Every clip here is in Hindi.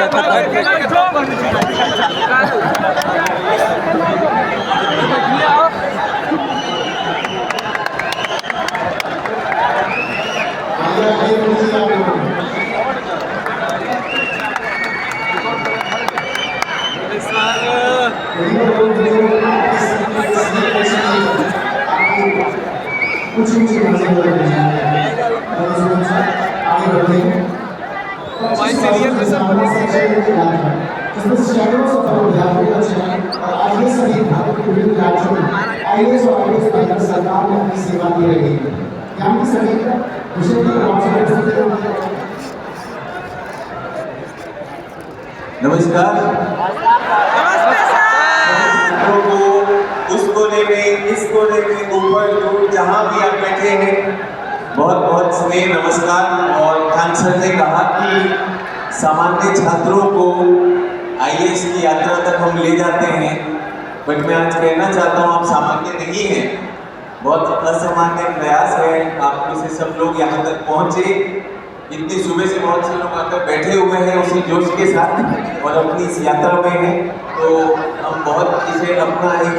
कुछ सेवा दे रही है। नमस्कार। छात्रों को उस कोने में, इस कोने में, ऊपर दूर जहाँ भी आप बैठे हैं, बहुत बहुत स्नेह नमस्कार। और खान सर ने कहा कि सामान्य छात्रों को आईएएस की यात्रा तक हम ले जाते हैं, बट मैं आज कहना चाहता हूँ आप सामान्य नहीं हैं, बहुत असामान्य प्रयास है। आप में से सब लोग यहाँ तक पहुँचे, इतनी सुबह से बहुत से लोग आकर बैठे हुए हैं उसी जोश के साथ और अपनी इस यात्रा में हैं, तो हम बहुत इसे अपना एक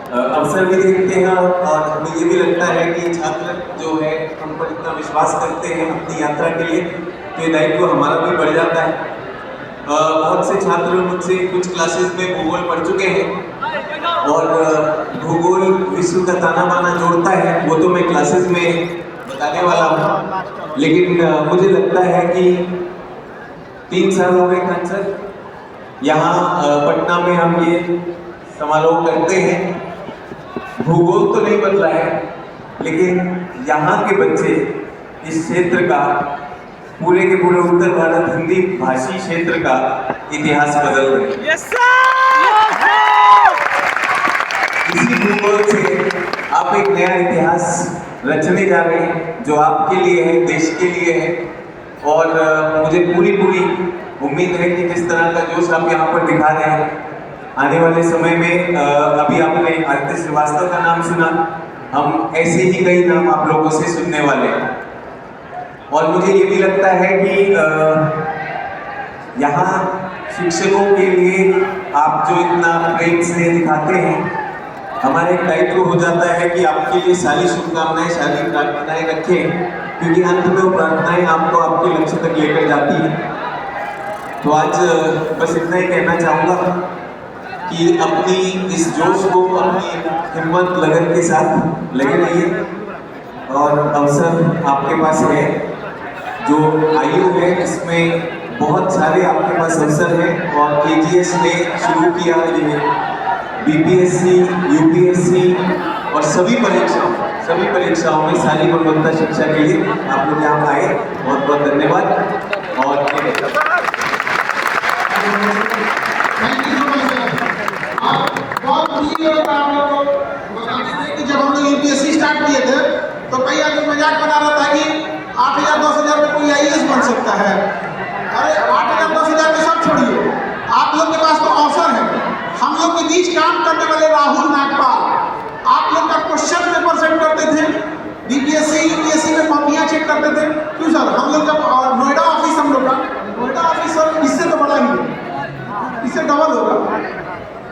अवसर भी देखते हैं और हमें ये भी लगता है कि छात्र जो है हम पर इतना विश्वास करते हैं अपनी यात्रा के लिए, तो ये दायित्व हमारा भी बढ़ जाता है। बहुत से छात्र मुझसे कुछ क्लासेस में भूगोल पढ़ चुके हैं और भूगोल विश्व का ताना बाना जोड़ता है, वो तो मैं क्लासेस में बताने वाला हूँ, लेकिन मुझे लगता है कि 3 साल हो गए खान सर यहाँ पटना में हम ये समारोह करते हैं। भूगोल तो नहीं बदला है, लेकिन यहाँ के बच्चे इस क्षेत्र का, पूरे के पूरे उत्तर भारत हिंदी भाषी क्षेत्र का इतिहास बदल रहे हैं। इसी भूगोल से आप एक नया इतिहास रचने जा रहे हैं जो आपके लिए है, देश के लिए है। और मुझे पूरी उम्मीद है कि जिस तरह का जोश आप यहाँ पर दिखा रहे हैं, आने वाले समय में अभी आपने आदित्य श्रीवास्तव का नाम सुना, हम ऐसे ही कई नाम आप लोगों से सुनने वाले हैं। और मुझे ये भी लगता है कि यहाँ शिक्षकों के लिए आप जो इतना प्रेम से दिखाते हैं, हमारा एक दायित्व हो जाता है कि आपके लिए सारी शुभकामनाएं, सारी प्रार्थनाएं रखें, क्योंकि अंत में वो प्रार्थनाएं आपको आपके लक्ष्य तक लेकर जाती हैं। तो आज बस इतना ही कहना चाहूँगा कि अपनी इस जोश को, अपनी हिम्मत लगन के साथ लगे रहिए और अवसर आपके पास है। जो आयु है इसमें बहुत सारे आपके पास अवसर हैं और केजीएस ने शुरू किया ये बीपीएससी, यूपीएससी और सभी परीक्षाओं में सारी गुणवत्ता शिक्षा के लिए आप लोग यहाँ आए, बहुत बहुत धन्यवाद। और बहुत खुशी है आप लोगों को बताते थे कि जब हम लोग यूपीएससी स्टार्ट किए थे तो कई आदमी मजाक बना रहा था कि 8,000 10,000 में कोई आईएएस बन सकता है। अरे 8,000 10,000 में सब छोड़िए, आप लोग के पास तो अवसर है। हम लोग के बीच काम करने वाले राहुल नागपाल आप लोग का क्वेश्चन पेपर सेट करते थे, बीपीएससी यूपीएससी में कॉपियां चेक करते थे। क्यों सर, हम लोग जब नोएडा ऑफिस, हम लोग का नोएडा ऑफिस सर इससे तो बड़ा ही है, इससे डबल होगा।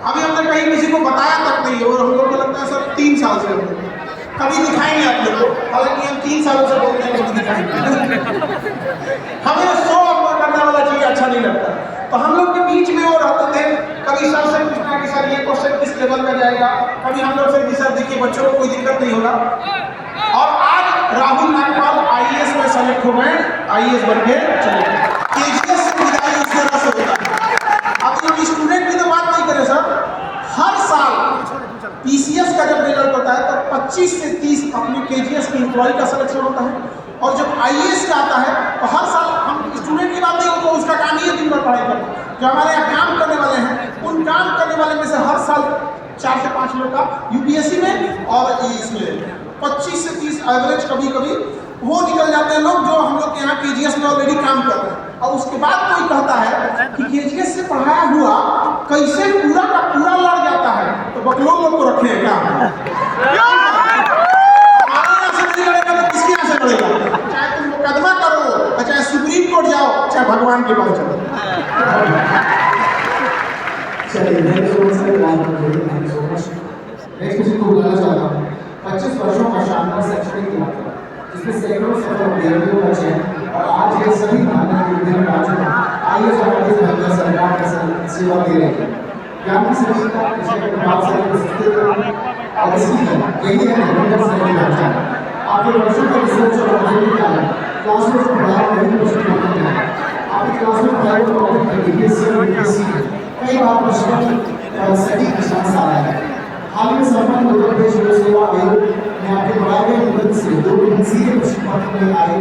अभी हमने कहीं किसी को बताया तक नहीं है और हम लोग को लगता है सर 3 साल से कभी दिखाएंगे आप लोग को, हालांकि हम 3 सालों से बोलते हैं कभी दिखाएंगे। हमें शो ऑफ करने वाला चीज अच्छा नहीं लगता, तो हम लोग के बीच में वो रहते थे। कभी सर से पूछना कि सर ये क्वेश्चन किस लेवल में जाएगा, कभी हम लोग से कि सर देखिए बच्चों को कोई दिक्कत नहीं होगा। और आज राहुल नागपाल आईएएस में सेलेक्ट हो गए, आईएएस बन के चले गए। केजीएस से विदाई इस तरह से होता है। अब हम स्टूडेंट की तो बात नहीं करें सर, हर साल पीसीएस का जब रिजल्ट होता है तो 25 से 30 अपने केजीएस के एम्प्लॉय का सिलेक्शन होता है, और जब आईएएस का आता है तो हर साल, हम स्टूडेंट की बात नहीं होती, उसका काम ही है दिन भर पढ़ाई करना। जो हमारे यहाँ काम करने वाले हैं, उन काम करने वाले में से हर साल 4 से 5 लोग का यूपीएससी में और इसमें 25 से 30 एवरेज कभी कभी वो निकल जाते हैं लोग जो हम लोग के यहाँ केजीएस में ऑलरेडी काम कर रहे हैं। और उसके बाद कोई कहता है कि केजीएस से पढ़ाया हुआ कैसे पूरा का पूरा लड़ जाता है, तो बकलोल लोग को रखे हैं क्या? हमारे यहाँ से नहीं लड़ेगा तो किसके यहाँ से लड़ेगा? चाहे तुम मुकदमा करो, चाहे सुप्रीम कोर्ट जाओ, चाहे भगवान के पास चलो। चलिए, thank you sir, thank you so much. Next किसी को बुलाना चाहता हूँ। 25 वर्षों का शानदार शैक्षणिक यात्रा जिसमें सैकड़ों सफल उद्योगियों का चयन और आज ये सभी भारत के विभिन्न राज्यों में आईएएस और आईपीएस बनकर सरकार का सेवा दे रहे हैं। ज्ञान की सभी का विषय के प्रभावशाली प्रस्तुतिकरण और इसकी यही है निरंतर से की पहचान। आपके वर्षों का रिसर्च और अध्ययन के कारण क्लास में पढ़ाया वही प्रश्न होते हैं। आपकी क्लास में पढ़ाया हुआ टॉपिक यूपीएससी कई बार प्रश्न और सटीक निशान आ रहा है। हाल में संपन्न उत्तर प्रदेश लोक सेवा आयोग ने आपके पढ़ाए गए निबंध से 2 सीधे प्रश्न पत्र में आए,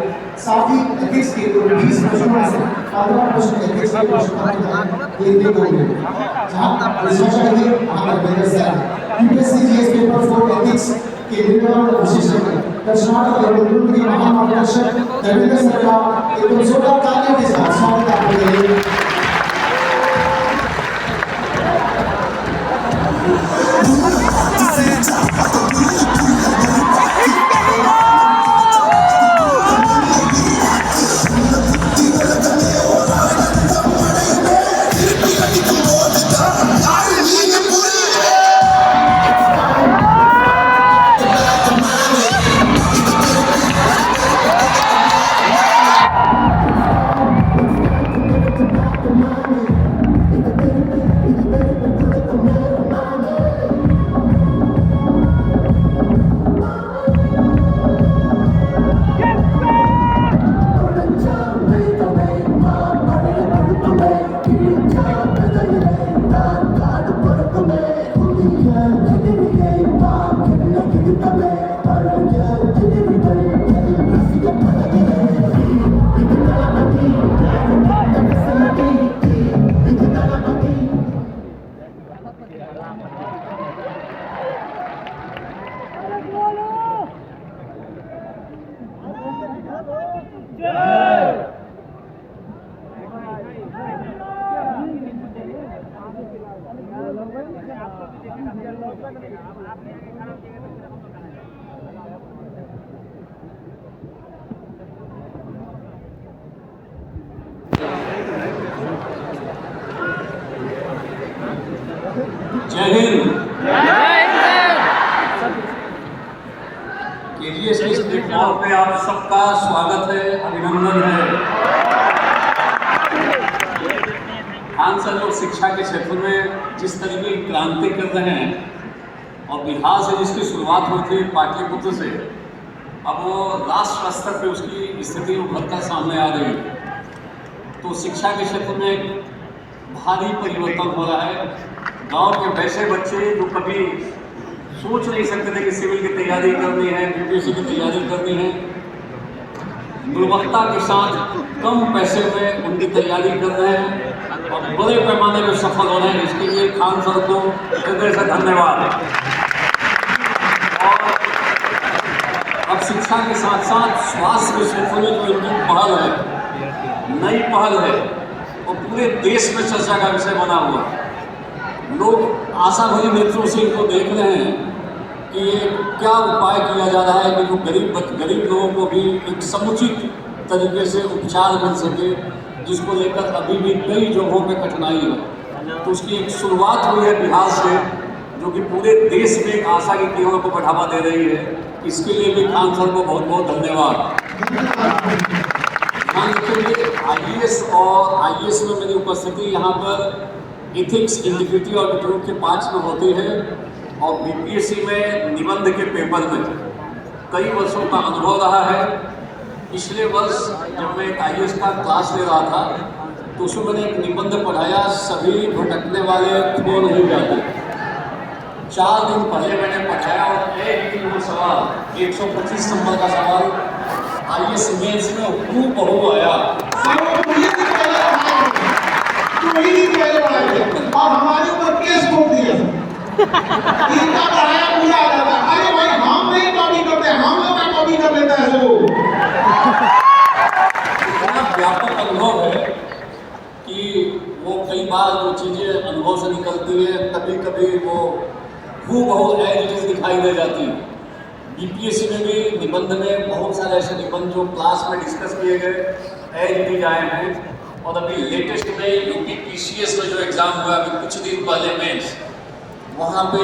साथ ही एथिक्स के 20 प्रश्नों से 15 प्रश्न एथिक्स के प्रश्न पत्र देखने को मिले, जहां रिसर्च आएंगे हमारे बेहतर sir UPSC GS paper 4 ethics के निर्माण विशेषज्ञ कर्नाटक एवं के महामार्गदर्शक रविंद्र सर का एक जोरदार तालियों के साथ स्वागत आपके लिए। जय हिंद। केजीएस के इस प्लेटफॉर्म पे आप सबका स्वागत है, अभिनंदन है। खान सर लोग शिक्षा के क्षेत्र में जिस तरीके की क्रांति कर रहे हैं और बिहार से जिसकी शुरुआत हुई थी पाटलिपुत्र से, अब वो राष्ट्र स्तर पे उसकी स्थिति उभर कर सामने आ रही है। तो शिक्षा के क्षेत्र में भारी परिवर्तन हो रहा है। गांव के वैसे बच्चे जो कभी सोच नहीं सकते थे कि सिविल की तैयारी करनी है, यूपीएससी की तैयारी करनी है, गुणवत्ता के साथ कम पैसे में उनकी तैयारी कर रहे हैं और बड़े पैमाने पर सफल हो रहे हैं। इसके लिए खान सर को हृदय से धन्यवाद। और अब शिक्षा के साथ साथ स्वास्थ्य के क्षेत्र में जो इनकी पहल है, नई पहल है, वो पूरे देश में चर्चा का विषय बना हुआ है। लोग आशा भरी नेत्रों से इनको देख रहे हैं कि ये क्या उपाय किया जा रहा है कि जो गरीब लोगों को भी एक समुचित तरीके से उपचार मिल सके, जिसको लेकर अभी भी कई जगहों पे कठिनाई है। तो उसकी एक शुरुआत हुई है बिहार से, जो कि पूरे देश में एक आशा की किरणों को बढ़ावा दे रही है। इसके लिए भी खान सर को बहुत बहुत धन्यवाद। ध्यान रखिए, आईएएस में मेरी उपस्थिति यहाँ पर एथिक्स, इंटीग्रिटी और विट्रूथ के 5 में होती है और बीपीएससी में निबंध के पेपर में कई वर्षों का अनुभव रहा है। पिछले वर्ष जब मैं एक आईएएस का क्लास ले रहा था तो उसमें मैंने एक निबंध पढ़ाया, सभी भटकने वाले खो नहीं जाते। 4 दिन पहले मैंने पढ़ाया और एक दिन वो सवाल 125 नंबर का सवाल आईएएस मेंस में हूबहू आया। और हमारे ऊपर केस ठोक दिए, इनका पढ़ाया पूरा आ जाता है। अरे भाई हम नहीं कॉपी करते, हम लोग का कॉपी कर लेता है सब। इतना व्यापक अनुभव है कि वो कई बार जो चीज़ें अनुभव से निकलती है, कभी कभी वो हूबहू एज इट इज दिखाई दे जाती है। बीपीएससी में भी निबंध में बहुत सारे ऐसे निबंध जो क्लास में डिस्कस किए गए एज भी आए हैं। और अभी लेटेस्ट में यूपी PCS में जो एग्ज़ाम हुआ अभी कुछ दिन पहले मेंस, वहाँ पे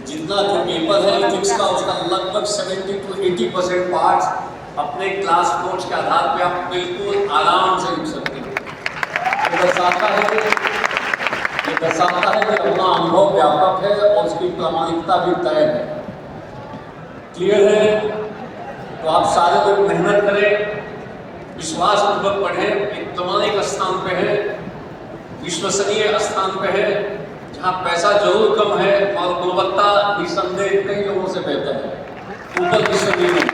जितना जो पेपर है इथिक्स का उसका लगभग 70 to 80% पार्ट्स अपने क्लास नोट्स के आधार पे आप बिल्कुल आराम से लिख सकते हैं। ये दर्शाता है कि अपना अनुभव व्यापक है और उसकी प्रामाणिकता भी तय है। क्लियर है? तो आप सारे लोग मेहनत करें, विश्वास पूर्वक पढ़ें। एक प्रामाणिक स्थान पे है, विश्वसनीय स्थान पे है, जहाँ पैसा जरूर कम है और गुणवत्ता निसंदेह कई लोगों से बेहतर है। ऊपर निसंदेह नहीं,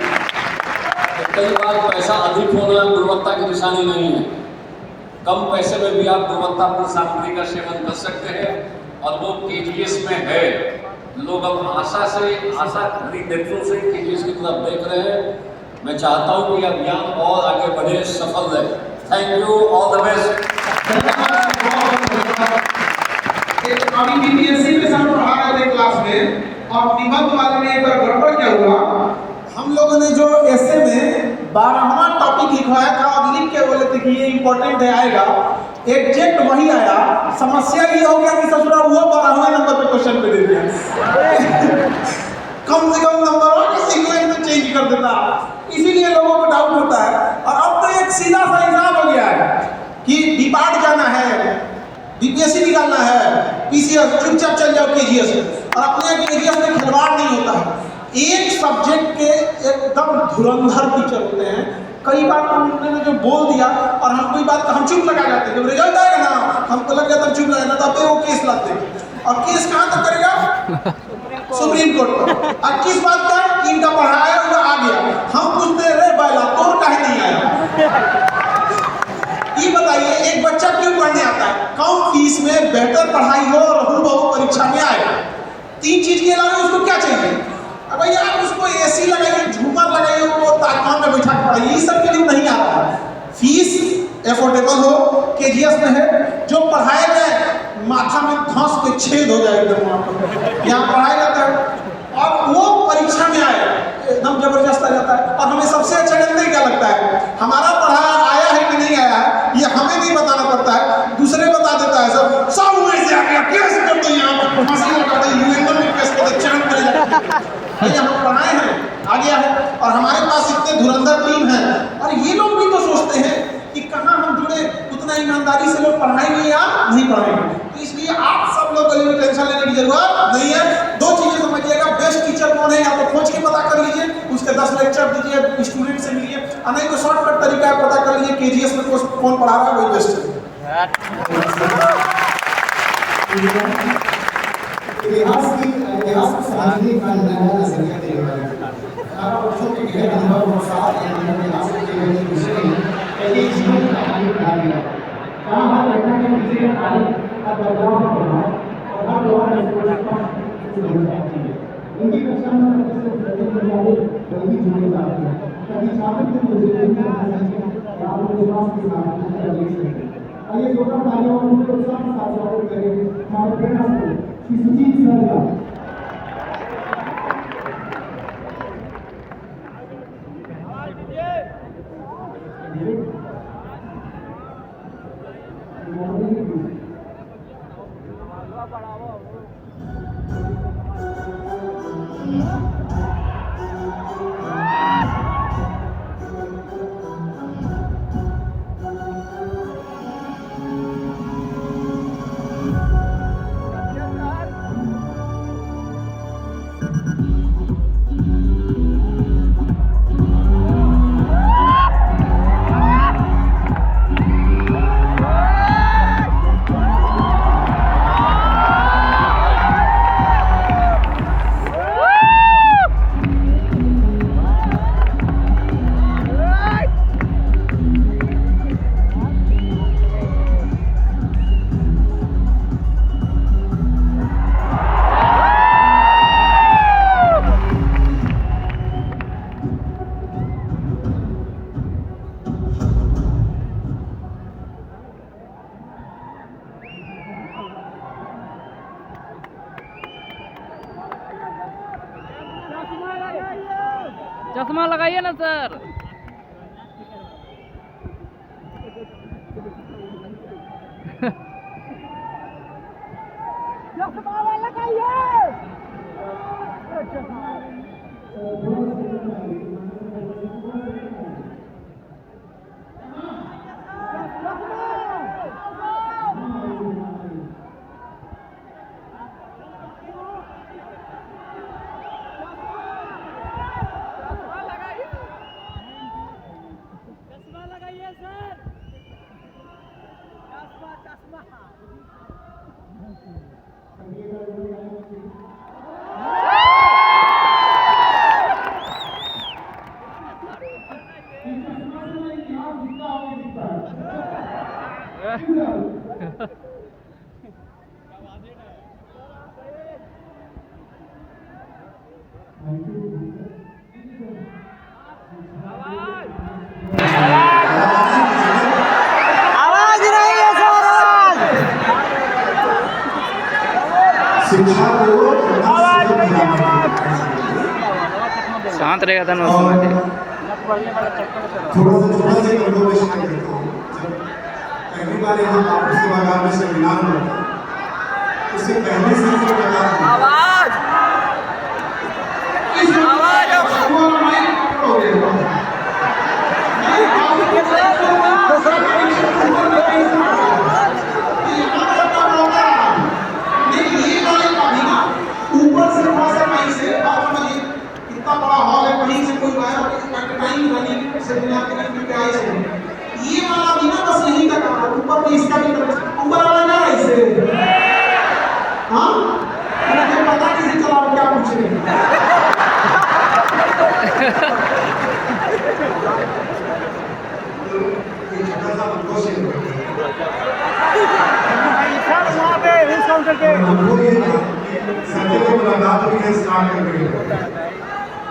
तो कई बार पैसा अधिक होना गुणवत्ता की निशानी नहीं है। कम पैसे में भी आप गुणवत्तापूर्ण सामग्री का सेवन कर सकते हैं और वो KGS में है। लोग अब आशा भरी नेत्रों से KGS की तरफ देख रहे हैं। मैं चाहता हूँ कि अभियान और आगे बढ़े, सफल रहे। Thank you, all the best. अभी BPSC में सर पढ़ा रहे थे क्लास में और निबंध वाले में एक बार गड़बड़ क्या हुआ, हम लोगों ने जो ऐसे में 12वां टॉपिक लिखवाया था और लिख के बोले थे कि ये इंपॉर्टेंट है आएगा, एग्जैक्ट वही आया। समस्या ये हो गया कि ससुरा वो 12वें नंबर पे क्वेश्चन पे दे दिया। कम से कम नंबर और सीक्वेंस में चेंज कर देता, इसीलिए लोगों को डाउट होता है। और अब तो एक सीधा सा हिसाब हो गया है कि डिपार्ट जाना है, BPSC निकालना है, PCS चुपचाप चल जाओ KGS और अपने KGS में खिलवाड़ नहीं होता है। एक सब्जेक्ट के एकदम धुरंधर टीचर होते हैं। कई बार तो उन्होंने जो बोल दिया और हम कोई बात हम चुप लगा जाते हैं। जब रिजल्ट आएगा ना हमको लग जाता चुप लगाना, तो अब वो केस लाते हैं और केस कहाँ तक करेगा? सुप्रीम कोर्ट पर। और किस बात का? कि इनका पढ़ाया हुआ आ गया। हम पूछते हैं रे बैला तोर काहे नहीं आया? ये बताइए एक बच्चा क्यों पढ़ने आता है? कम फीस में बेहतर पढ़ाई हो और बहु परीक्षा में आए। 3 चीज के अलावा उसको क्या चाहिए? अब भैया आप उसको AC लगाइए, झूमर लगाइए, उसको ताजमहल में बैठा के पढ़ाइए, ये सब के लिए नहीं आ रहा है। फीस एफोर्डेबल हो, KGS में है, जो पढ़ाया जाए माथा में घास के छेद हो जाए एकदम वहाँ पर, यहाँ पढ़ाया जाता है और वो परीक्षा में आए एकदम जबरदस्त आ जाता है। और हमें सबसे अच्छा जानते क्या लगता है? हमारा पढ़ाया आया है कि नहीं आया है ये हमें नहीं बताना पड़ता है, दूसरे बता देता है। सब में से आ गया केस कर दो, यहाँ पर फांसी लगा दो, UN में केस कर दो, चांद करे जाते हैं। हम पढ़ाए हैं, आ गया है और हमारे पास इतने धुरंधर टीम है। और ये लोग भी तो सोचते हैं कि कहाँ हम जुड़े, उतना ईमानदारी से लोग पढ़ाएंगे या नहीं पढ़ाएंगे। तो इसलिए आप सब लोग के लिए टेंशन लेने की जरूरत नहीं है। 2 चीजें समझिएगा, बेस्ट टीचर कौन है या तो खोज के पता कर लीजिए, उसके 10 लेक्चर दीजिए, स्टूडेंट से मिलिए, और नहीं तो शॉर्टकट तरीका है पता कर लीजिए KGS में कौन पढ़ा रहा है, वही बेस्ट है। इतिहास को समझने का नया नजरिया देने वाले बच्चों के गहरे अनुभव और साथ इतिहास के लिए विषय पहले जीवन कहानी बना दिया। कहाँ हर घटना के पीछे कहानी का बदलाव होता है और हर लोग इनकी कक्षा में जल्दी जुड़े जाते हैं ताकि छात्र को आत्मविश्वास के साथ आइए जोड़ा तालियों और उनके उत्साह के साथ स्वागत करें हमारे प्रेरणा को सुजीत सर का। चश्मा लगाइए ना सर। शिक्षा को शांत रहेगा था ना थोड़ा सा इन्फॉर्मेशन देता हूँ। पहली बार यहाँ आपकी सेवागार में सेमिनार हुआ था, उससे पहले से ऊपर से थोड़ा सा कहीं से बात समझिए, इतना बड़ा हॉल है, कहीं से कोई आया और टाइम रनिंग सेमिनार के लिए आए से ये वाला भी ना बस यही का काम है, ऊपर में इसका भी ऊपर वाला क्या है इसे हाँ मुझे पता नहीं चला क्या पूछ रहे हैं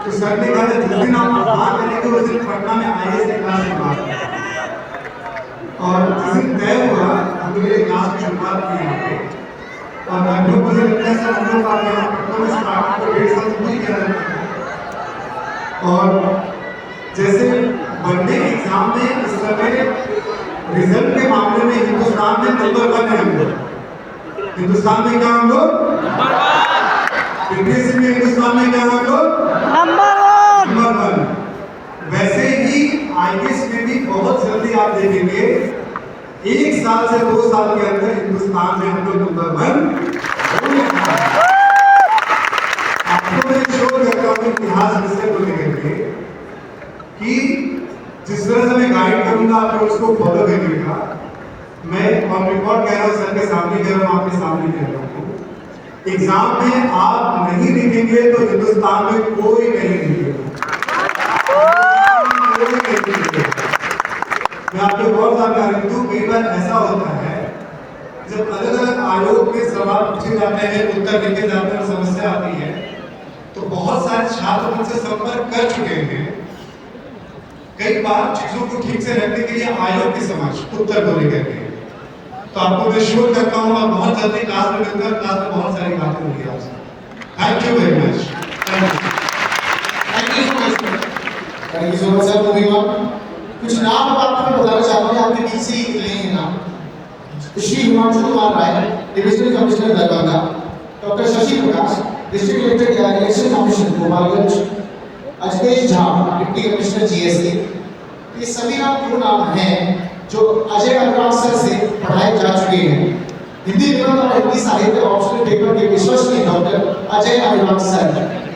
तो सर ने कहा जिस दिन आप बाहर करेंगे उस दिन पटना में आईएएस की क्लास में बात और जिस दिन तय हुआ हम लोग ये क्लास की शुरुआत की यहाँ पे और लगभग मुझे लगता है सर हम लोग आप यहाँ पटना में स्टार्ट को 1.5 साल पूरी कर रहे हैं और जैसे वनडे एग्जाम में इस समय रिजल्ट के मामले में हिंदुस्तान में नंबर 1 है हम लोग। हिंदुस्तान में क्या हम लोग यूपीएससी में हिंदुस्तान में क्या हम लोग नंबर 1। वैसे ही आईएएस में भी बहुत जल्दी आप देखेंगे 1 साल से 2 साल के अंदर हिंदुस्तान में हम लोग नंबर 1 आपको मैं शोर करता हूँ इतिहास विषय को लेकर के कि जिस तरह से मैं गाइड करूंगा आप लोग उसको फॉलो करिएगा। मैं ऑन रिकॉर्ड कह रहा हूँ, सर के सामने कह रहा हूँ, आपके सामने कह रहा हूँ, एग्जाम में आप नहीं लिखेंगे तो हिंदुस्तान में कोई नहीं लिखेगा। मैं आपको बहुत जानकारी दूं, कई बार ऐसा होता है जब अलग अलग आयोग के सवाल पूछे जाते हैं, उत्तर लिखे जाते हैं और समस्या आती है तो बहुत सारे छात्र मुझसे संपर्क कर चुके हैं। कई बार चीजों को ठीक से रखने के लिए आयोग के समक्ष उत्तर को लेकर के तो आपको मैं श्योर करता हूँ आप बहुत जल्दी क्लास में मिलकर क्लास में बहुत सारी बातें होंगी आपसे। Thank you very much. Thank you so much sir. Moving on, कुछ नाम आपको मैं बताना चाहता हूँ, आपके बीच से लेंगे नाम। Shri Himanshu Kumar Rai, divisional commissioner Darbhanga. Doctor Shashi Prakash, district collector election commission Gopalganj. Ajmesh Jha, deputy commissioner GST. ये सभी नाम वो नाम हैं जो अजय अनुराग सर से पढ़ाए जा चुके हैं। हिंदी विद्वत और हिंदी साहित्य ऑप्शनल पेपर के विश्वसनीय डॉक्टर अजय अनुराग सर,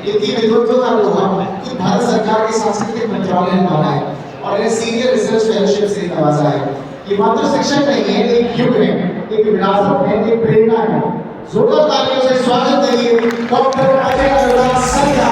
इनकी विद्वत्ता का लोहा खुद भारत सरकार के सांस्कृतिक मंत्रालय ने माना है और इन्हें सीनियर रिसर्च फेलोशिप से नवाजा है। ये मात्र शिक्षक नहीं है, एक युग है, एक विरासत है, एक प्रेरणा है। जोरदार तालियों से स्वागत करिए डॉक्टर अजय अनुराग सर का।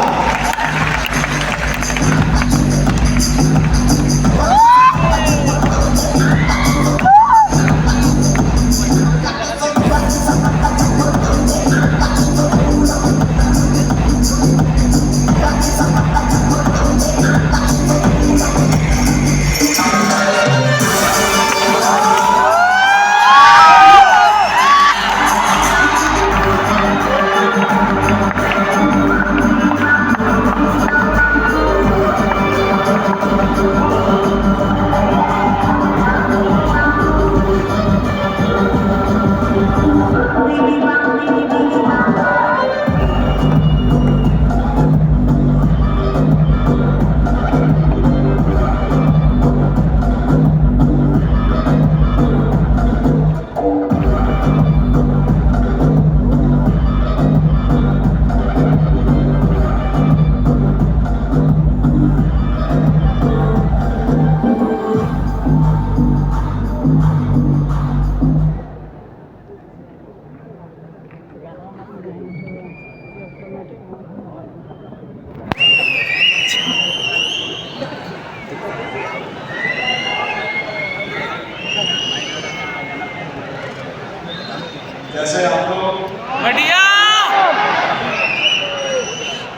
जैसे आप लोग बढ़िया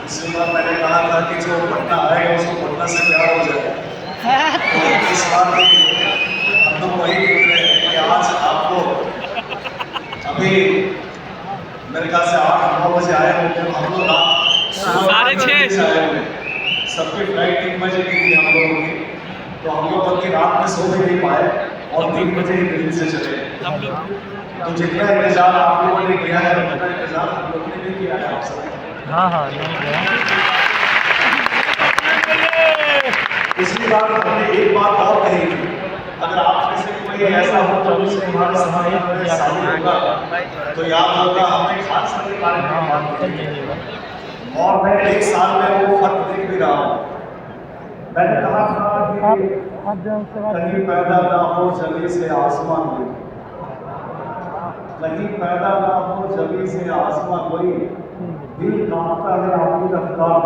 इसी बार मैंने कहा था कि जो पटना आएगा उसको पटना से प्यार हो जाएगा, तो इस बार भी हम लोग वही देख रहे हैं कि आज आप लोग अभी मेरे ख्याल से 8-9 बजे आए होंगे, हम लोग साढ़े 6 आए होंगे, सबकी फ्लाइट 3 बजे की थी हम लोगों की, तो हम लोग बल्कि रात में सो भी नहीं पाए और 3 बजे ही दिल्ली से चले। तो जितना इंतजार आप लोगों ने किया है उतना इंतजार हम लोगों ने भी किया है आप सब। पिछली बार हमने एक बात और कही थी, अगर आप में से कोई ऐसा हो तो उससे हमारे समाज में शामिल होगा तो याद होगा हमने खास करके बारे में बात की और मैं 1 साल में वो फर्क देख भी रहा हूँ। मैंने कहा था कि कहीं पैदा ना हो जमी से आसमान कोई, कहीं पैदा ना हो जमी से आसमान कोई, दिल कांपता है आपकी रफ्तार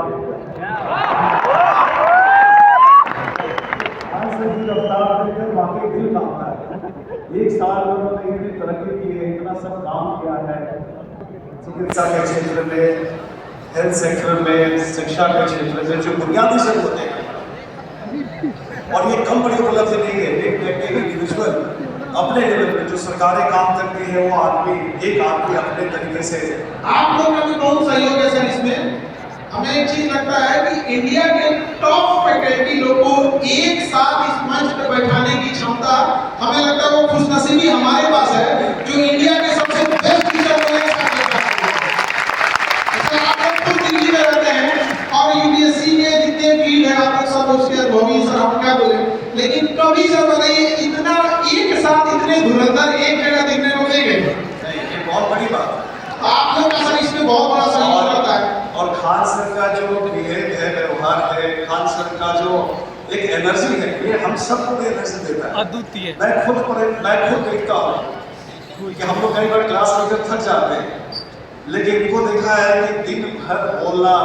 देखकर वाकई दिल कांपता है। 1 साल में उन्होंने इतनी तरक्की की है, इतना सब काम किया है चिकित्सा के क्षेत्र में, हेल्थ सेक्टर में, शिक्षा के क्षेत्र में, जो बुनियादी जरूरतें हैं। और ये कम बड़ी उपलब्धि नहीं है, एक व्यक्ति इंडिविजुअल अपने लेवल पे जो सरकारें काम करती है वो आदमी एक आदमी अपने तरीके से। आप लोग का भी बहुत सहयोग है सर इसमें। हमें एक चीज लगता है कि इंडिया के टॉप फैकल्टी लोग को एक साथ इस मंच पर बैठाने की क्षमता, हमें लगता है वो खुशनसीबी हमारे पास है जो इंडिया के सबसे बेस्ट टीचर को एक साथ बैठा सकते हैं। आप लोग खुद दिल्ली में रहते हैं और यूपीएससी के जितने फील्ड है आप लोग सब उसके अनुभवी, सर हम क्या बोले, लेकिन कभी सर बताइए इतना एक साथ इतने धुरंधर एक जगह देखने को नहीं गए। ये बहुत बड़ी बात है। आप लोग का सर इसमें बहुत बड़ा सहयोग रहता है। और खान सर का जो बिहेव है, व्यवहार है, खान सर का जो एक एनर्जी है, ये हम सबको भी एनर्जी देता है। अद्वितीय। मैं खुद देखता हूँ कि हम लोग कई बार क्लास लेकर थक जाते हैं, लेकिन इनको देखा है कि दिन भर बोलना,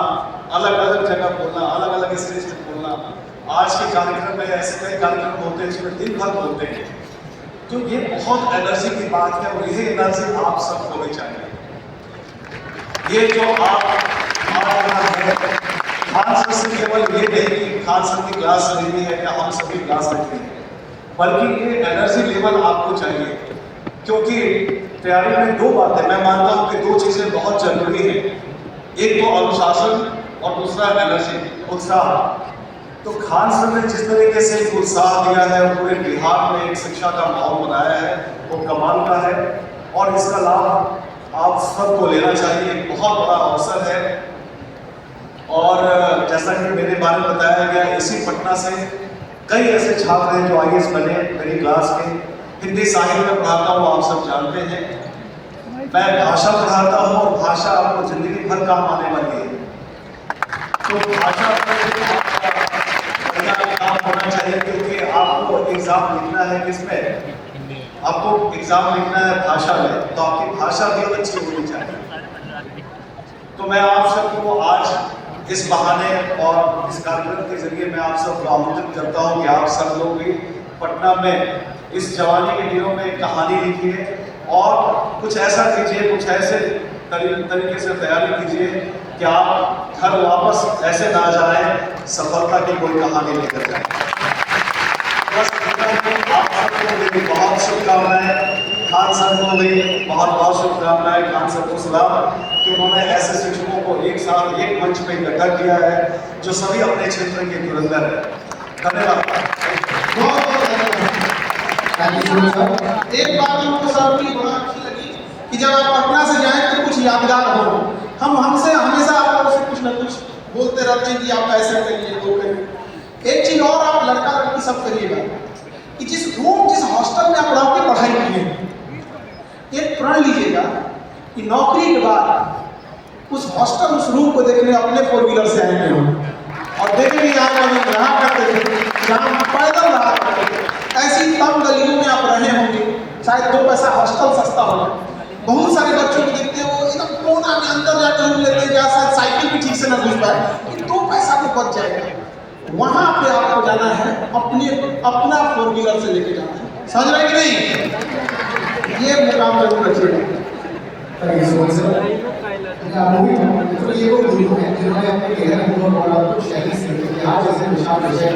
अलग अलग जगह बोलना, अलग अलग स्टेज पर बोलना। आज के कार्यक्रम में ऐसे कई कार्यक्रम होते हैं जिसमें दिन भर बोलते हैं, तो ये बहुत एनर्जी की बात है और यही एनर्जी आप सबको भी चाहिए। ये जो आप खान सर से केवल ये नहीं कि खान सर की क्लास लेनी है या हम सभी क्लास लेते हैं, बल्कि ये एनर्जी लेवल आपको चाहिए, क्योंकि तैयारी में 2 बातें मैं मानता हूँ कि 2 चीज़ें बहुत जरूरी है, एक तो अनुशासन और दूसरा एनर्जी, उत्साह। तो खान सर ने जिस तरीके से एक उत्साह दिया है, पूरे बिहार में एक शिक्षा का माहौल बनाया है, वो कमाल का है और इसका लाभ आप सबको लेना चाहिए। एक बहुत बड़ा अवसर है और जैसा कि मेरे बारे में बताया गया, इसी पटना से कई ऐसे छात्र हैं जो IAS बने मेरी क्लास के। हिंदी साहित्य में पढ़ाता हूँ, आप सब जानते हैं। मैं भाषा पढ़ाता हूँ और भाषा आपको जिंदगी भर काम आने वाली है, तो भाषा काम होना चाहिए, क्योंकि आपको एग्जाम लिखना है किसमें, आपको एग्जाम लिखना है भाषा में, तो आपकी भाषा भी अच्छी होनी चाहिए। तो मैं आप सबको आज इस बहाने और इस कार्यक्रम के जरिए मैं आप सबको आमंत्रित करता हूँ कि आप सब लोग भी पटना में इस जवानी के दिनों में एक कहानी लिखिए और कुछ ऐसा कीजिए, कुछ ऐसे तरीके से तैयारी कीजिए कि आप घर वापस ऐसे ना जाएं सफलता की कोई कहानी लेकर जाएं। बस आप सबको मेरी बहुत शुभकामनाएं, खान सर को भी बहुत बहुत शुभकामनाएं, खान सर को सलाम कि उन्होंने ऐसे शिक्षकों को एक साथ एक मंच पर इकट्ठा किया है जो सभी अपने क्षेत्र के धुरंधर है। धन्यवाद, बहुत बहुत धन्यवाद। एक बात हमको सर की बड़ा अच्छी लगी कि जब आप पटना से जाएं तो कुछ यादगार हो। हम हमसे हमेशा आप लोगों से कुछ न कुछ बोलते रहते हैं कि आप ऐसा करिए, वो करिए। एक चीज और आप लड़का लड़की सब करिएगा कि जिस हॉस्टल में आप रह के पढ़ाई किए, एक प्रण लीजिएगा कि नौकरी के बाद उस हॉस्टल, उस रूम को देखने अपने 4 व्हीलर से आएंगे हम और देखेंगे यहाँ पर हम रहा करते थे, जहाँ पैदल रहा करते थे, ऐसी तंग गलियों में आप रहे होंगे, शायद 2 पैसा हॉस्टल सस्ता होगा। बहुत सारे बच्चों को देखते हैं वो एकदम कोना में अंदर जाकर रूम लेते हैं जहाँ शायद साइकिल भी ठीक से न घुस पाए, 2 पैसा को बच जाएगा। वहाँ पे आपको जाना है, अपना 4 व्हीलर से लेके जाना है, समझ रहे कि नहीं? ये मुकाम जरूर रखिएगा। Thank you so much, sir. तो ये वो गुरु हैं जिन्होंने अपने गहरे अनुभव और आपको शैली से इतिहास जैसे विशाल विषय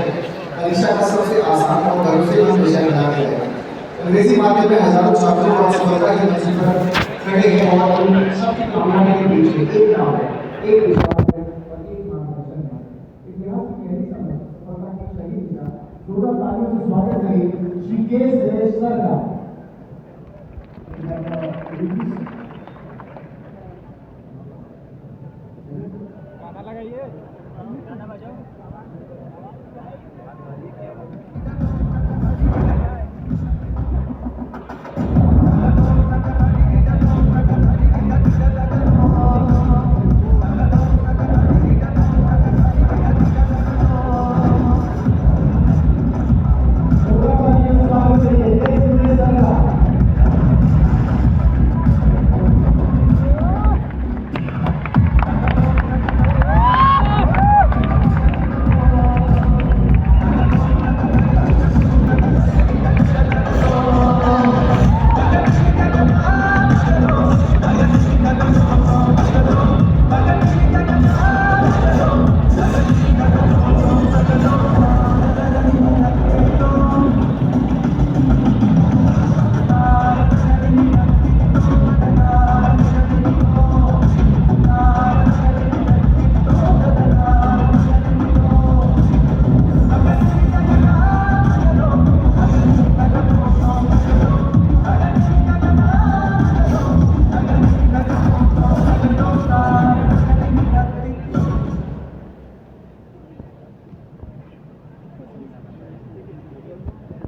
परीक्षा का सबसे आसान और भरोसेमंद विषय बना दिया है। अंग्रेजी माध्यम में हजारों छात्रों और सफलता की मंजिल पर खड़े हैं और उन सबकी कामयाबी के पीछे एक नाम है, एक विश्वास है और एक मार्गदर्शन है। इतिहास की गहरी समझ सफलता की सही दिशा। जोरदार तालियों से स्वागत करिए श्री के सुरेश सर का।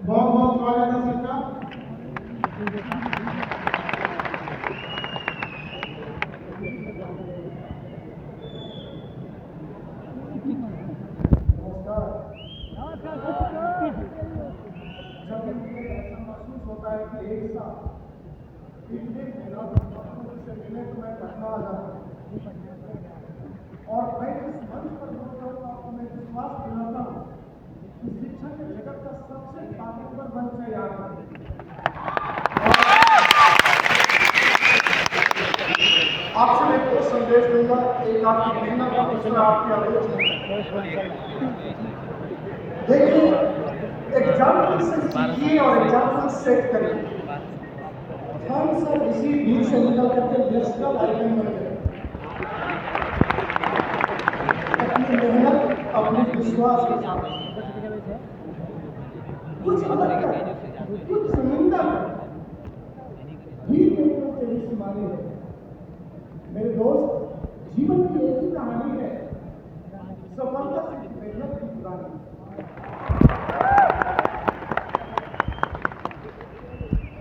बहुत बहुत स्वागत है सबका। जब भी ऐसा महसूस होता है कि एक साथ इतने से मिले तो मैं पटना आ जाता हूँ और मैं इस मंच पर आपको मैं विश्वास दिलाता हूँ कि शिक्षा के जगत का सबसे ताकतवर मंच है यहाँ। आपसे मैं एक संदेश दूंगा, एक आपकी मेहनत और दूसरा आपकी आलोचना। देखिए, एग्जाम्पल से सीखिए और एग्जाम्पल सेट करिए। हम सब इसी भीड़ से निकल करके नेशनल आइकन बन गए। अपनी मेहनत, अपने विश्वास के साथ कुछ अलग है, कुछ समंदर भी तेरी सीमानी है। मेरे दोस्त, जीवन की एक ही कहानी है, सफलता से मेहनत की पुरानी।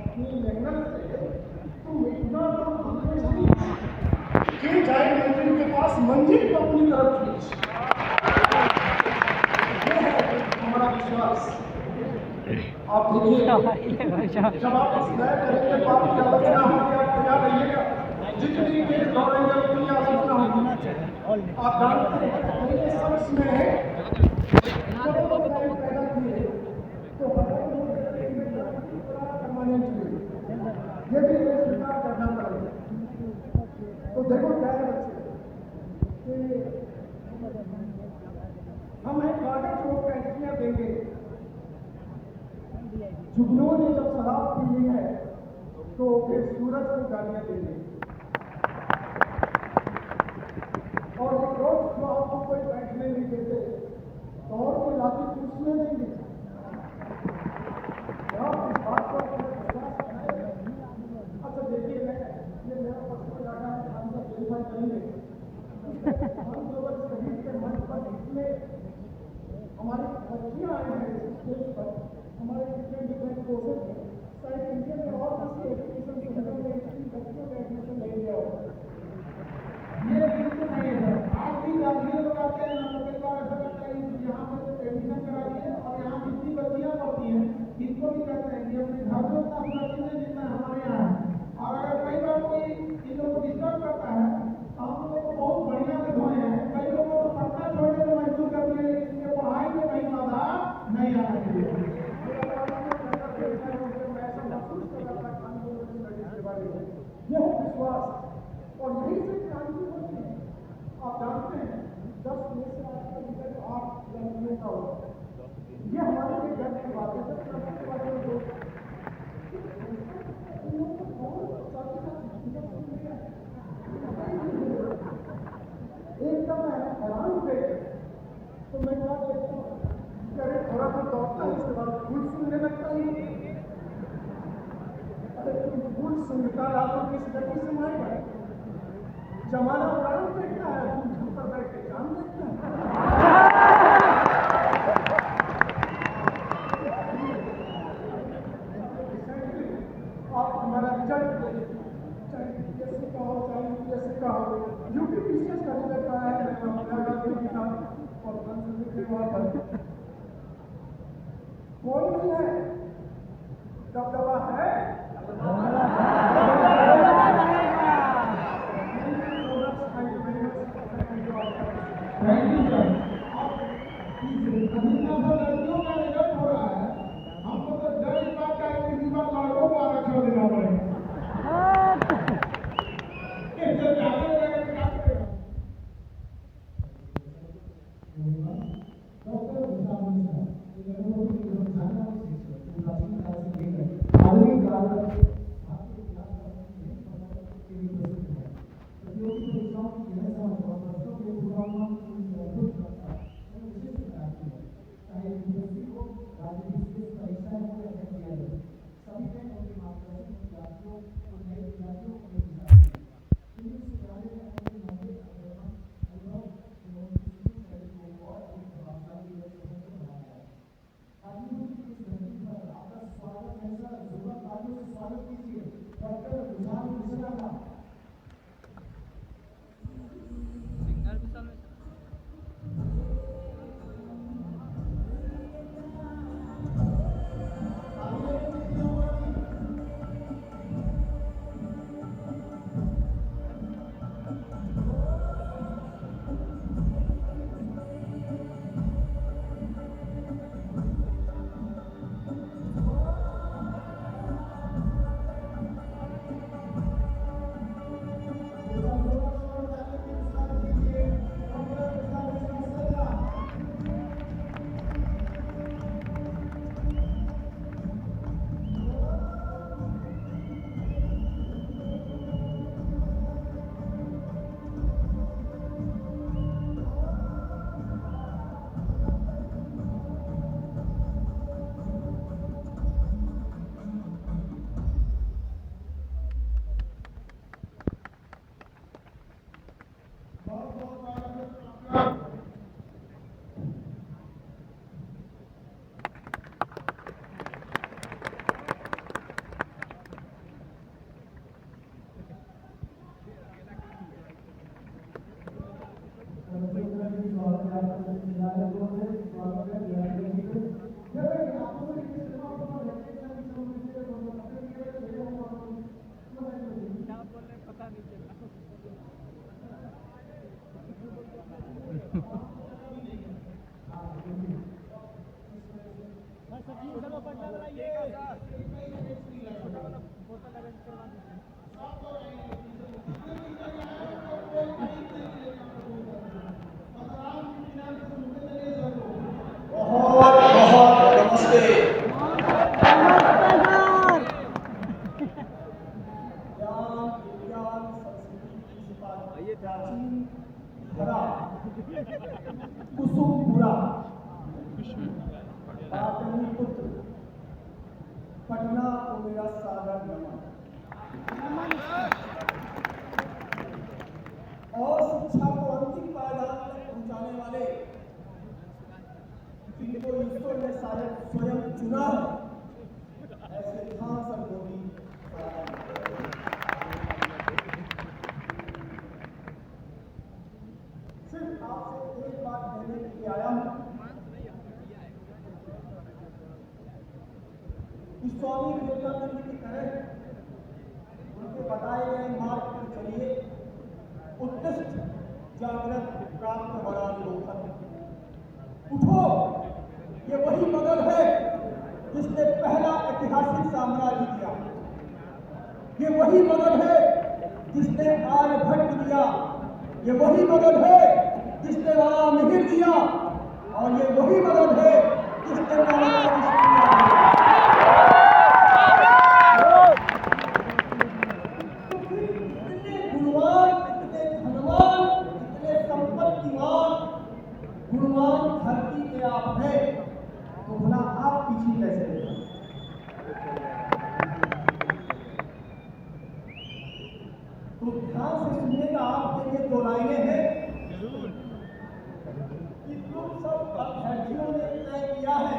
अपनी मेहनत से तुम इतना तो खींच जाए मंजिल के पास, मंजिल को अपनी तरफ खींच। ये है हमारा विश्वास। आप देखिए, जब आप इस नए करेंगे तो आपकी आलोचना होगी, आप तैयार रहिएगा। जितनी तेज दौड़ेंगे उतनी आलोचना होगी। आप जानते हैं मेरे शख्स में पैदा किए तो ये भी स्वीकार करना पड़ेगा। तो देखो क्या है बच्चे, हम एक कागज को कैंसियां देंगे। जुगनों ने जब शराब पी ली है तो फिर सूरज को गालियां देंगे और रोज को आपको कोई बैठने नहीं देते तो और कोई लाठी कुर्सियां देंगे। अच्छा देखिए, ये मेरा पर्सनल डाटा है, हम सब वेरीफाई करेंगे। हम लोग शहीद के मंच पर जितने हमारी बच्चियां आई हैं स्टेज पर, हमारे डिफरेंट कोर्सेज हैं, शायद इंडिया में और किसी एजुकेशन सेंटर में इतनी बच्चियों का एडमिशन नहीं लिया होगा। ये बिल्कुल नहीं है। आज भी गांधी लोग आते हैं, हम लोग के द्वारा ऐसा लगता है कि यहाँ पर एडमिशन कराइए और यहाँ जितनी बच्चियाँ पढ़ती हैं इनको भी कहते हैं कि अपने घर में उतना सुरक्षित नहीं जितना हमारे यहाँ है। और अगर कई बार कोई इन लोगों को डिस्टर्ब करता है तो हम लोगों को बहुत बढ़िया दिखाए हैं। कई लोगों को पढ़ना छोड़ने को मजबूर करती है, लेकिन इनके पढ़ाई में कहीं बाधा नहीं आना चाहिए। प्रतिष्ठा होता है। ये हमारे लिए गर्व की बात है। सर सबसे बात है जो एकदम हैरान हो गए। तो मैं क्या देखता हूँ, अरे थोड़ा सा दौड़ता है, उसके बाद खुद सुनने लगता ही। अरे तुम खुद सुनता रहा तो किस गति से मारेगा? जमाना प्रारंभ देखता है, तुम झूठ पर बैठ के काम देखता है। आप हमारा रिजल्ट चाहे यूपीएससी का हो, चाहे यूपीएससी का हो, यूपीपीसीएस का रिजल्ट आया है, मैं अपना गलती की था और लिखे वहाँ पर कोई नहीं है, दबदबा है। लड़कियों का रिजल्ट हो रहा है, हमको तो डर इस बात का है कि लड़कों को आरक्षण देना पड़ेगा। कुसुमपुरा पाटलिपुत्र पटना को मेरा सागर नमन। और शिक्षा को अंतिम पायदान तक पहुंचाने वाले जिनको ईश्वर ने शायद स्वयं चुना है, ऐसे खान सर को भी सिर्फ आपसे एक बात कहने के लिए आया हूं कि स्वामी विवेकानंद की तरह उनके बताए गए मार्ग पर चलिए, उत्कृष्ट जागृत प्राप्त वरान लोकतंत्र। उठो, ये वही मगध है जिसने पहला ऐतिहासिक साम्राज्य दिया। ये वही मगध है जिसने आर्यभट्ट दिया। ये वही मगध है जिसने वाला मिहिर दिया। और ये वही मदद है जिसने इतने गुणवान, इतने धनवान, इतने संपत्तिवान, गुणवान धरती के आप हैं, तो भला आप पीछे कैसे रहे? तो ध्यान से सुनिएगा, आपके लिए दो लाइनें हैं कि तुम सब अभ्यर्थियों ने तय किया है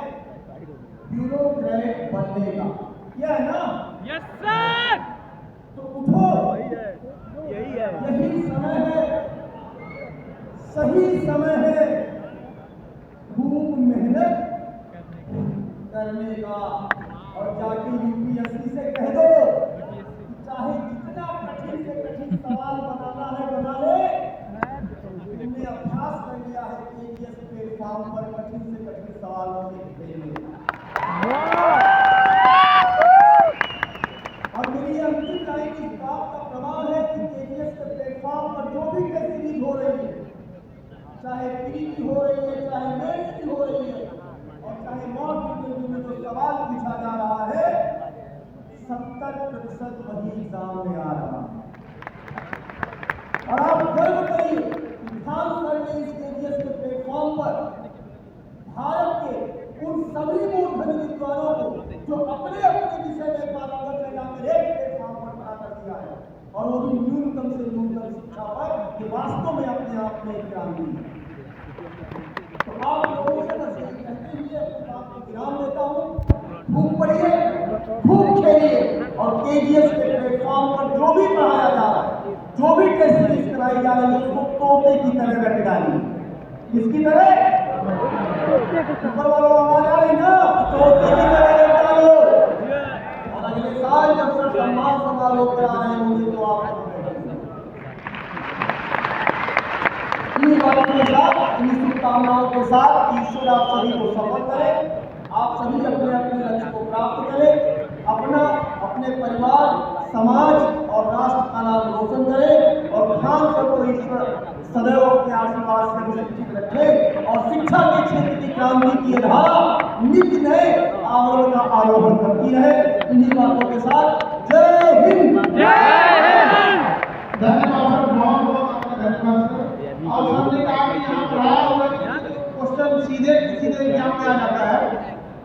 ब्यूरोक्रेट बनने का, यह है ना? Yes sir. तो उठो, यही समय है, सही समय है खूब मेहनत करने का। और जाके यूपीएससी से कह दो कि चाहे जितना कठिन से कठिन सवाल बनाना है बना ले, तुमने अभ्यास कर लिया है केजीएस प्लेटफॉर्म पर कठिन से कठिन सवालों से खेलने। और मेरी अंतिम लाइन इस बात का प्रमाण है कि केजीएस के प्लेटफॉर्म पर जो भी टेस्ट सीरीज हो रही है, चाहे प्री की हो रही है, चाहे मेंस की हो रही है, और चाहे मॉक इंटरव्यू में जो सवाल पूछा जा रहा है, 70% वही एग्जाम में आ रहा है। और आप गर्व करिए कि खान सर ने इस केजीएस के प्लेटफॉर्म पर भारत के उन सभी मूर्धन्य विद्वानों को जो अपने अपने विषय में पारंगत है जाकर एक प्लेटफॉर्म पर खड़ा कर दिया है, और वो भी न्यूनतम से न्यूनतम शिक्षा पर, कि वास्तव में अपने आप में एक क्रांति है। तो आप लोगों से बस यही कहते हुए अपनी बात को विराम देता हूँ। खूब पढ़िए, खूब खेलिए, और केजीएस के प्लेटफॉर्म पर जो भी पढ़ाया जा रहा है, जो भी टेस्ट सीरीज कराई जा रही है, उसको तोते की तरह रख डालिए। किसकी तरह? ऊपर वालों आवाज आ रही ना, तोते की तरह रख डालो। और अगले साल जब सर सम्मान समारोह करा रहे होंगे तो आप इन्हीं बातों के साथ, इन्हीं शुभकामनाओं के साथ ईश्वर आप सभी को सफल करे, आप सभी अपने अपने लक्ष्य को प्राप्त करें, अपना, अपने परिवार, समाज और राष्ट्र का नाम रोशन करें, और खान सर को ईश्वर सदैव अपने आशीर्वाद से सुरक्षित रखे, और शिक्षा के क्षेत्र की क्रांति की धारा नित्य नए आरोहण का आरोहण करती रहे। इन्हीं बातों के साथ जय हिंद। धन्यवाद सर, बहुत बहुत आपका धन्यवाद सर। और हमने कहा कि यहाँ पढ़ाया हुआ क्वेश्चन सीधे सीधे एग्जाम में आ जाता है,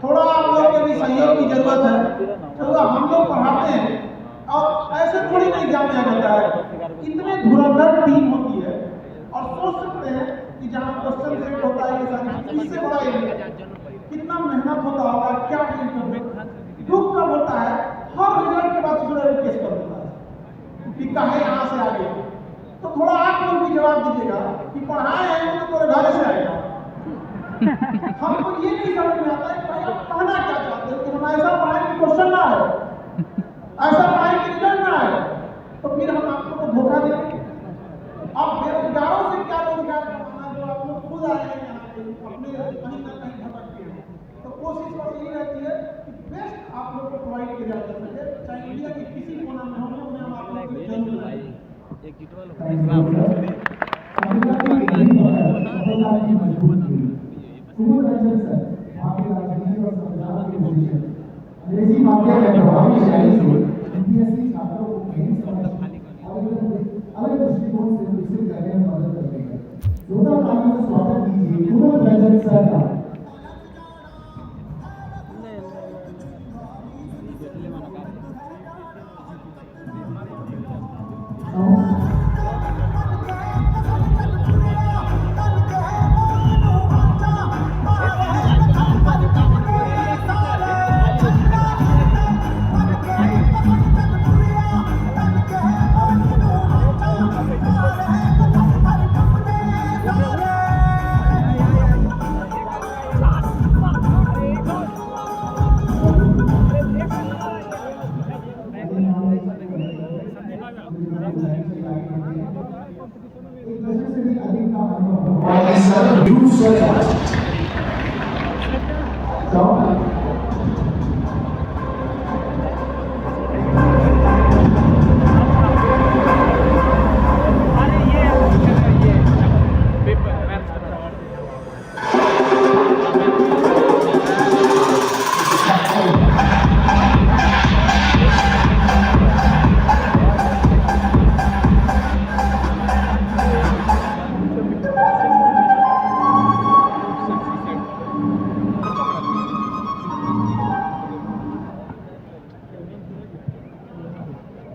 थोड़ा आप लोगों के भी सहयोग की जरूरत है, तो हम लोग पढ़ाते हैं और ऐसे थोड़ी ना एग्जाम में आ जाता है। इतने धुरंधर टीम होती है, और सोच सकते हैं कि जहाँ क्वेश्चन सेट होता है ये सारी, इससे बड़ा एरिया कितना मेहनत होता होगा, क्या दुख कब होता है, हर रिजल्ट के बाद पूरा केस कर होता है कि कहे यहाँ से आ गया। तो थोड़ा आप लोग भी जवाब दीजिएगा कि पढ़ाए हैं तो पूरे घर से आएगा। हमको ये नहीं समझ में आता है भाई आप कहना क्या चाहते हो कि हम ऐसा पढ़ाएं कि क्वेश्चन ना आए, ऐसा पढ़ाएं कि रिजल्ट ना आए, तो फिर हम आप लोग को धोखा देंगे। अब बेरोजगारों से क्या रोजगार कमाना, जो आप लोग खुद आए हैं यहाँ पे अपने कहीं ना कहीं भटकते हैं, तो कोशिश बस यही रहती है कि बेस्ट आप लोग को प्रोवाइड किया जा सके, चाहे इंडिया के किसी कोना में हम लोग में आप लोग को जरूर लाएं। अंग्रेजी माध्यम में प्रभावी शैली से यूपीएससी छात्रों को गहरी समझ और अलग दृष्टिकोण से विकसित करने में मदद करते हैं। जोरदार तालियों से स्वागत कीजिए कुमुद रंजन सर का।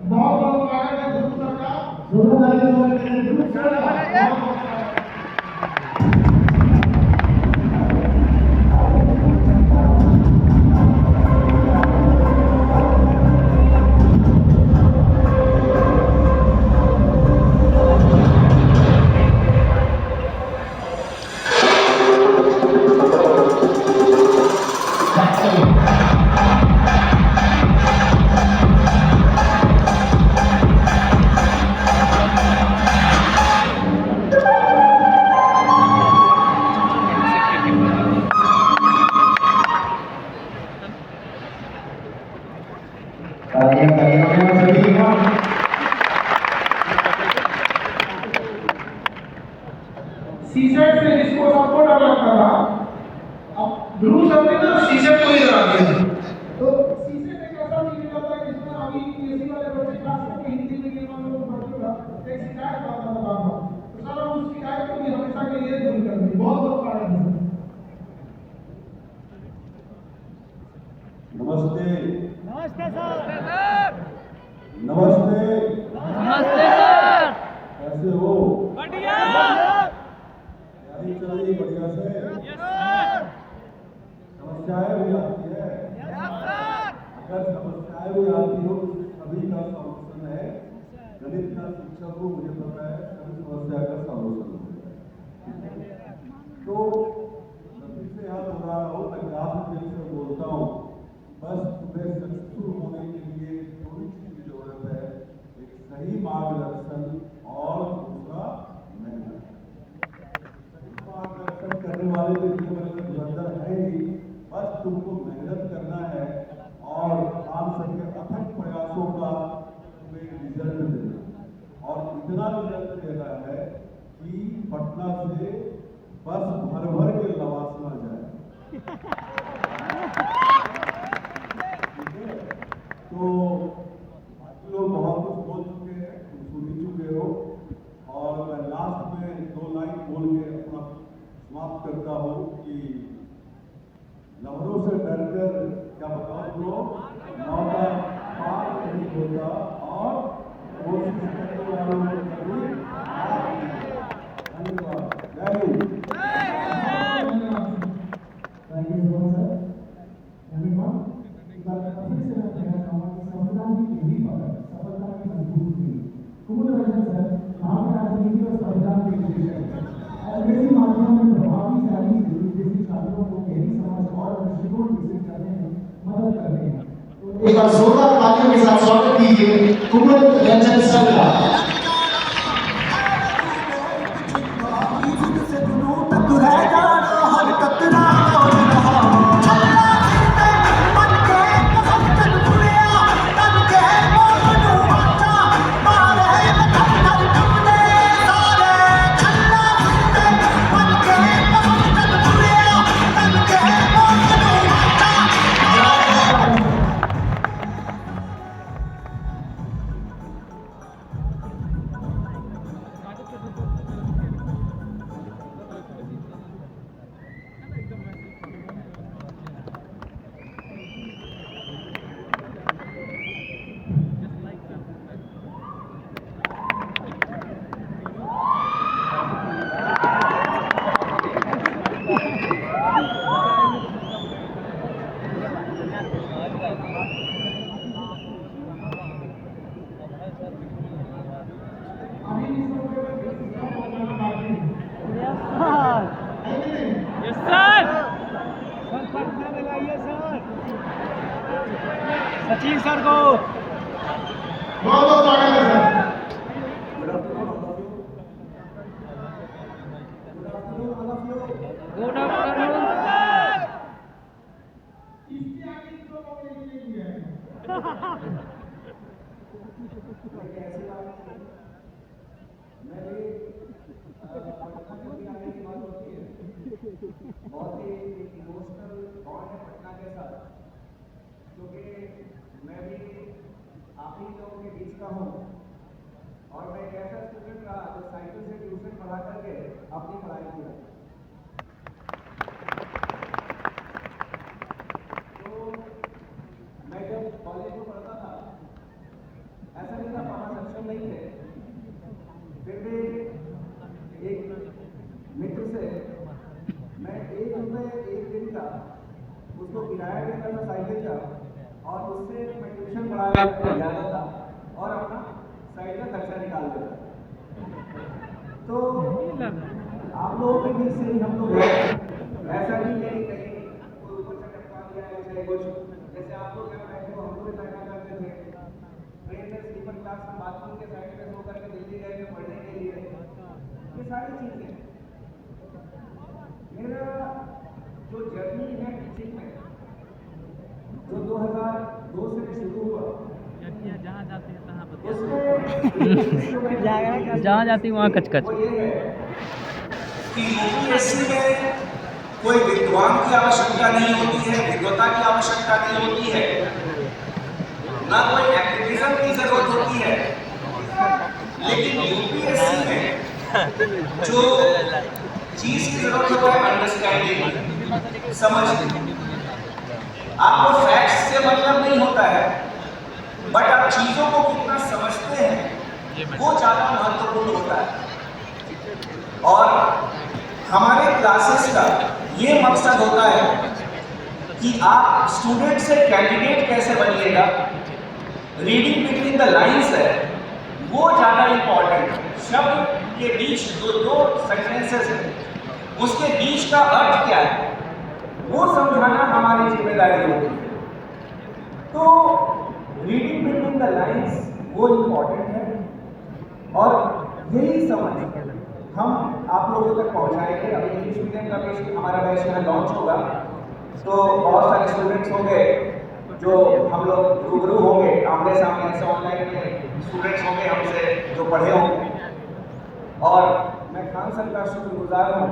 बहुत बहुत स्वागत है ध्रुव सर का। दोनों भाई ध्रुव सर का बहुत बहुत स्वागत है। सीसेट से जिसको सबको डर लगता था, अब ध्रुव सर ने ना सीसेट को ही हरा दिया। तो सीसेट एक ऐसा मीडियम होता है जिसमें अभी यूपीएससी वाले बच्चे खास करके हिंदी मीडियम वाले लोग पढ़ते था, एक शिकायत आता था बार-बार। तो सर हम उस शिकायत को भी हमेशा के लिए दूर कर दें। बहुत बहुत स्वागत है सर। नमस्ते नमस्ते सर। नमस्ते नमस्ते सर। कैसे हो? बढ़िया। तैयारी चल रही बढ़िया से? Yes sir. समस्याएं भी आती है? Yes sir. अगर समस्याएं भी आती हो तो सभी का सॉल्यूशन है। गणित का शिक्षक को मुझे पता है सभी समस्या का सॉल्यूशन है। तो नफी से याद हो रहा हो, मैं ग्राफ दिल से बोलता हूँ, बस तुम्हें सक्सेसफुल होने के लिए थोड़ी चीज की जरूरत है, एक सही मार्गदर्शन और दूसरा मेहनत। सही मार्गदर्शन करने वाले तो इतने बड़े धुरंधर है ही, बस तुमको मेहनत करना है और आम सबके अथक प्रयासों का तुम्हें रिजल्ट देना और इतना रिजल्ट देना है कि पटना से बस भर भर के लवासना जाए। तो बाकी लोग बहुत कुछ बोल चुके हैं, तुम सुन ही चुके हो और मैं लास्ट में 2 लाइन बोल के अपना समाप्त करता हूँ कि लहरों से डरकर क्या बताओ तो मौका पार नहीं होता और कोशिश करने वालों को कभी हार नहीं होता। धन्यवाद। जय Hind. Thank you so much, sir. धन्यवाद। इस बार फिर से मैं कहना चाहूँगा कि संविधान की यही पकड़ सफलता की मजबूत थी। कुमुद रंजन सर, भारतीय राजनीति और संविधान के विशेषज्ञ, अंग्रेजी माध्यम में प्रभावी शैली से विदेशी छात्रों को गहरी समझ और दृष्टिकोण विकसित करने में मदद करते हैं। तो एक बार जोरदार तालियों के साथ स्वागत कीजिए कुमुद रंजन सर का। Yes sir. सर पटना में लाइए सर। सचिन सर को बहुत बहुत स्वागत है सर। Good afternoon sir. इसके आगे इसको मौके नहीं दिया है। बहुत ही इमोशनल बॉन्ड है पटना के साथ, क्योंकि मैं भी आप ही लोगों के बीच का हूँ और मैं एक ऐसा स्टूडेंट रहा जो साइकिल से ट्यूशन पढ़ा करके अपनी पढ़ाई किया। तो मैं जब कॉलेज में पढ़ता था ऐसा जाता था और अपना साइड का खर्चा निकाल देता था। तो आप लोगों के बीच से ही हम लोग ऐसा नहीं है कि कहीं कोई ऊपर से टपका दिया है चाहे कुछ, जैसे आप लोग यहाँ बैठे हो हम लोग बैठा करते थे ट्रेन में स्लीपर क्लास में बाथरूम के साइड में सो करके दिल्ली गए थे पढ़ने के लिए, ये सारी चीजें। मेरा जो जर्नी है टीचिंग में जो 2002 से शुरू हुआ, जहाँ जाते हैं तहाँ उसमें जहाँ जाती वहाँ कचकच। वो ये है कि यूपीएससी में कोई विद्वान की आवश्यकता नहीं होती है, विद्वता की आवश्यकता नहीं होती है, ना कोई एक्टिविज्म की जरूरत होती है, लेकिन यूपीएससी में जो चीज की जरूरत है वो है अंडरस्टैंडिंग, समझ। आपको फैक्ट्स से मतलब नहीं होता है, बट आप चीजों को कितना समझते हैं वो ज्यादा महत्वपूर्ण होता है। और हमारे क्लासेस का ये मकसद होता है कि आप स्टूडेंट से कैंडिडेट कैसे बनिएगा, रीडिंग बिटवीन द लाइंस है वो ज्यादा इंपॉर्टेंट है। शब्द के बीच जो दो सेंटेंसेस है उसके बीच का अर्थ क्या है वो समझाना हमारी जिम्मेदारी होती है। तो रीडिंग बिटवीन द लाइंस वो इंपॉर्टेंट है और यही समझ हम आप लोगों तक पहुंचाएंगे। अभी इंग्लिश मीडियम का बैच हमारा बैच यहाँ लॉन्च होगा, तो बहुत सारे स्टूडेंट्स होंगे जो हम लोग रूबरू होंगे, आमने सामने ऐसे ऑनलाइन में स्टूडेंट्स होंगे हमसे जो पढ़े होंगे। और मैं खान सर का शुक्रगुजार हूँ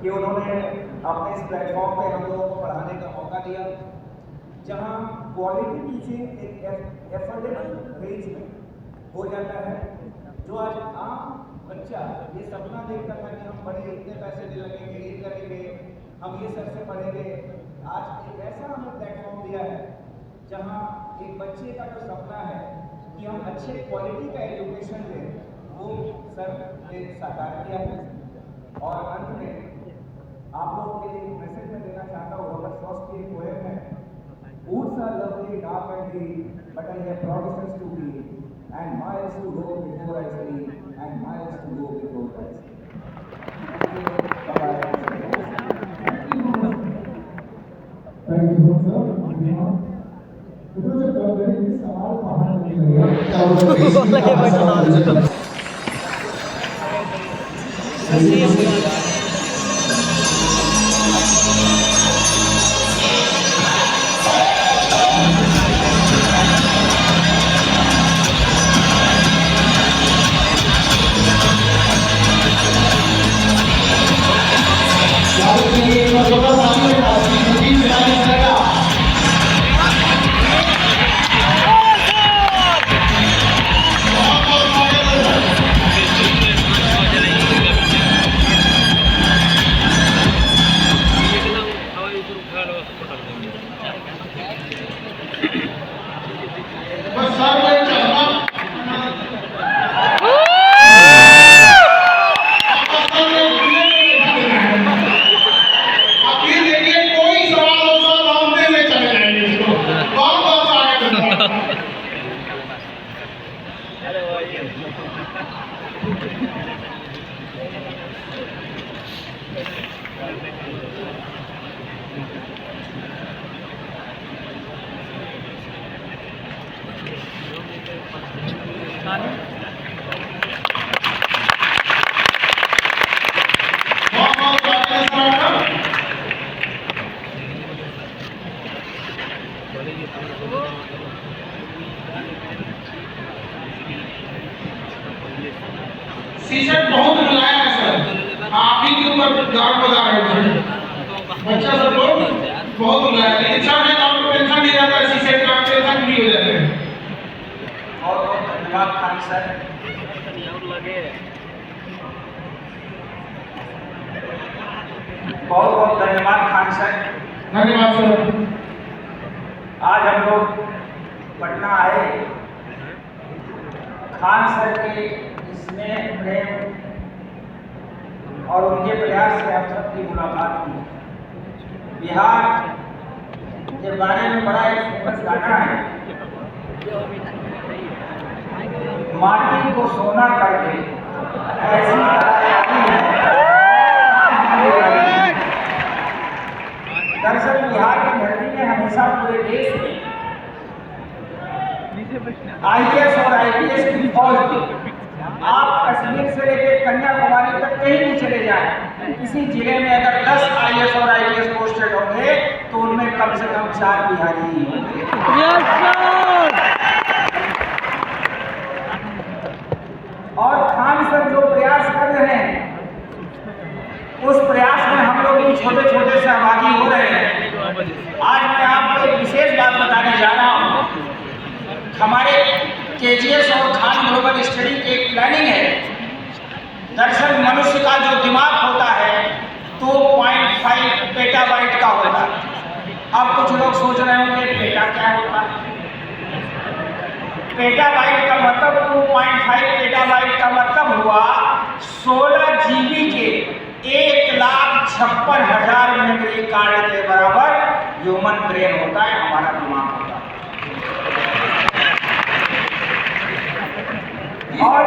कि उन्होंने अपने इस प्लेटफॉर्म पे हम लोगों को पढ़ाने का मौका दिया, जहाँ क्वालिटी टीचिंग एक एफोर्डेबल रेंज में हो जाता है। जो आज आम बच्चा ये सपना देखता था कि हम पढ़े इतने पैसे दे लगेंगे, ये करेंगे, हम ये सर से पढ़ेंगे, आज एक ऐसा हमें प्लेटफॉर्म दिया है जहाँ एक बच्चे का जो सपना है कि हम अच्छे क्वालिटी का एजुकेशन दें वो सर ने साकार किया है। और अंत में आप लोगों के लिए मैसेज में देना चाहता हूँ, रॉबर्ट फ्रॉस्ट की एक पोएम है, Woods are lovely, dark and deep, but I have promises to keep, and miles to go before I sleep, and miles to go before I sleep. Thank you so much, sir. तो जब मेरे सवाल पढ़ने लगे सीसेट बहुत रुलाया है सर, आप ही के ऊपर गार्ड बजा रहे हैं। बच्चा सब लोग बहुत रुलाया, लेकिन सर ने आपको टेंशन नहीं रहता, सीसेट का टेंशन फ्री हो जाते हैं। और धन्यवाद खान सर। बहुत बहुत धन्यवाद खान सर। धन्यवाद सर। आज हम लोग पटना आए, खान सर के स्नेह प्रेम और उनके प्रयास से हम सबकी मुलाकात की। बिहार के बारे में बड़ा एक फेमस गाना है, माटी को सोना करके ऐसी दरअसल बिहार की धरती में हमेशा पूरे देश में IAS और IPS की फौज थी। आप कश्मीर से लेकर कन्याकुमारी तक कहीं भी चले जाएं, किसी जिले में अगर 10 IAS और IPS पोस्टेड होंगे तो उनमें कम से कम 4 बिहारी ही होंगे। और खान सर जो प्रयास कर रहे हैं उस प्रयास में हम लोग भी छोटे छोटे सहभागी हो रहे हैं। आज मैं आपको एक विशेष बात बताने जा रहा हूँ। हमारे KGS और खान ग्लोबल स्टडी की एक प्लानिंग है। दरअसल मनुष्य का जो दिमाग होता है 2.5 पेटाबाइट का होता है। अब कुछ लोग सोच रहे होंगे पेटा क्या होता है। पेटाबाइट का मतलब 2.5 पेटाबाइट का मतलब हुआ 16 GB के 1,56,000 मेमोरी कार्ड के बराबर ह्यूमन ब्रेन होता है, हमारा दिमाग होता है। और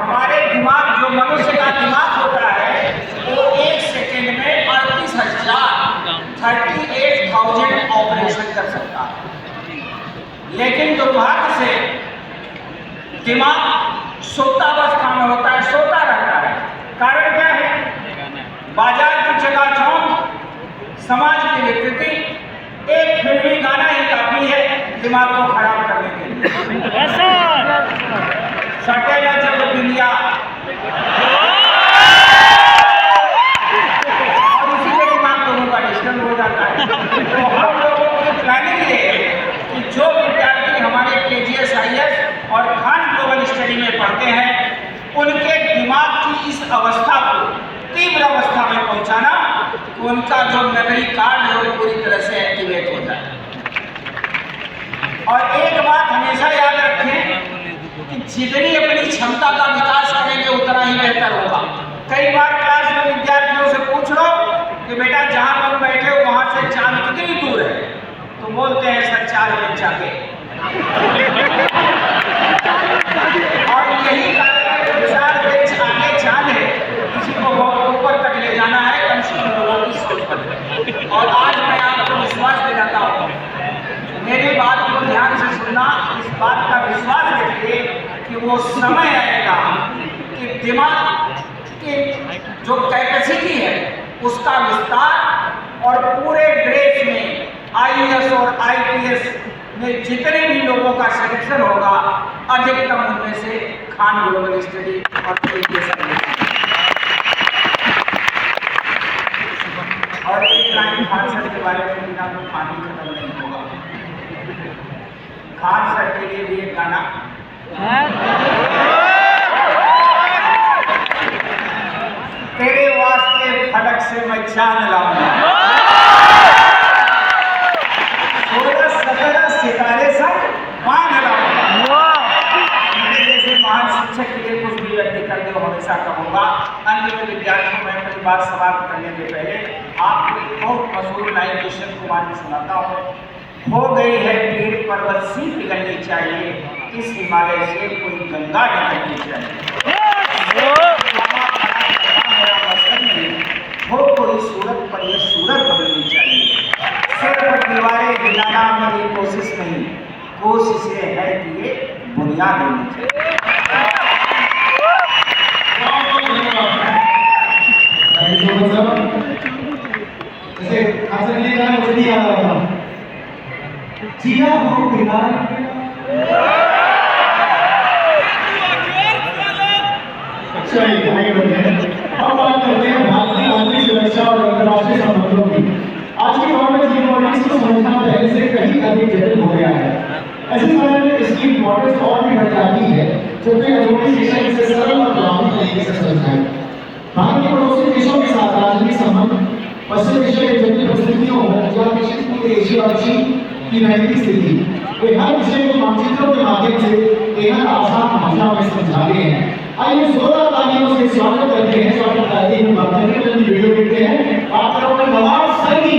हमारे दिमाग जो मनुष्य का दिमाग होता है वो 1 सेकेंड में 38,000 ऑपरेशन कर सकता है। लेकिन दुर्भाग्य से दिमाग सुप्तावस्था में होता है, सोता रहता है। कारण क्या है? बाजार की चकाचौंध, समाज की विकृति, एक फिल्मी गाना ही काफी है दिमाग को खराब करने के लिए। सटेला जब दुनिया और उसी में दिमाग लोगों का डिस्टर्ब हो जाता है। तो हम लोगों की प्लानिंग ये है कि जो विद्यार्थी हमारे KGS IAS और खान ग्लोबल स्टडी में पढ़ते हैं उनके दिमाग की इस अवस्था को तीव्र अवस्था में पहुंचाना, उनका जो मेमोरी कार्ड है वो पूरी तरह से एक्टिवेट हो जाए। और एक बात हमेशा याद रखें कि जितनी अपनी क्षमता का विकास करेंगे उतना ही बेहतर होगा। कई बार क्लास में विद्यार्थियों से पूछ लो कि बेटा जहां तुम बैठे हो वहां से चांद कितनी दूर है, तो बोलते हैं सर 4 बेंच आगे। और यही कारण है कि 4 बेंच आगे चांद है, किसी को बहुत ऊपर तक ले जाना है, कम से कम लोगों की सोच बदले। और आज मैं आपको विश्वास दिलाता हूँ, मेरी बात को ध्यान से सुनना, इस बात का विश्वास रखिए कि वो समय आएगा कि दिमाग की जो कैपेसिटी है उसका विस्तार और पूरे देश में IAS और IPS में जितने भी लोगों का सिलेक्शन होगा अधिकतम उनमें से खान ग्लोबल स्टडी और KGS और एक लाइन खान सर के बारे में बिना तो पानी खत्म नहीं होगा। खान सर के लिए भी एक गाना तेरे वास्ते फलक से मैं चांद लाऊंगा, 16-17 सितारे सब बांध लाऊंगा। मेरे जैसे महान शिक्षक के लिए कुछ भी व्यक्ति कर दो हमेशा कहूँगा। अन्य में विद्यार्थियों में अपनी बात समाप्त करने के पहले आपको एक बहुत मशहूर लाइन किशन कुमार की सुनाता हूँ। हो गई है पीर पर्वत सी पिघलनी चाहिए, इस हिमालय से कोई गंगा निकलनी चाहिए। हो कोई सूरत पर यह सूरत बदलनी चाहिए। सिर पर दीवारें हिलाना मेरी कोशिश नहीं, कोशिश ये है कि ये बुनियाद होनी चाहिए। जैसे खासकर ये गाना मुझे भी याद आ रहा था, जिया हो बिना चलिए आगे बढ़ते हैं। अब बात करते हैं भारतीय आंतरिक सुरक्षा और अंतर्राष्ट्रीय संबंधों की। आज के दौर में जियोपॉलिटिक्स को समझना पहले से कहीं अधिक जटिल हो गया है। ऐसे समय में इसकी इम्पोर्टेंस और भी बढ़ जाती है, क्योंकि आधुनिक शिक्षा इसे सरल और प्रभावी तरीके से समझाए। भारत के पड़ोसी देशों के साथ राजनीतिक संबंध, पश्चिम एशिया की जटिल परिस्थितियों या दक्षिण पूर्व एशिया और चीन की नैतिक स्थिति, वे हर विषय को मानचित्रों के माध्यम से बेहद आसान भाषा में समझाते हैं। आइए जोरदार तालियों से स्वागत करते हैं, स्वागत करते हैं बातें वीडियो देखते हैं। आप करोगे Nawab Saini.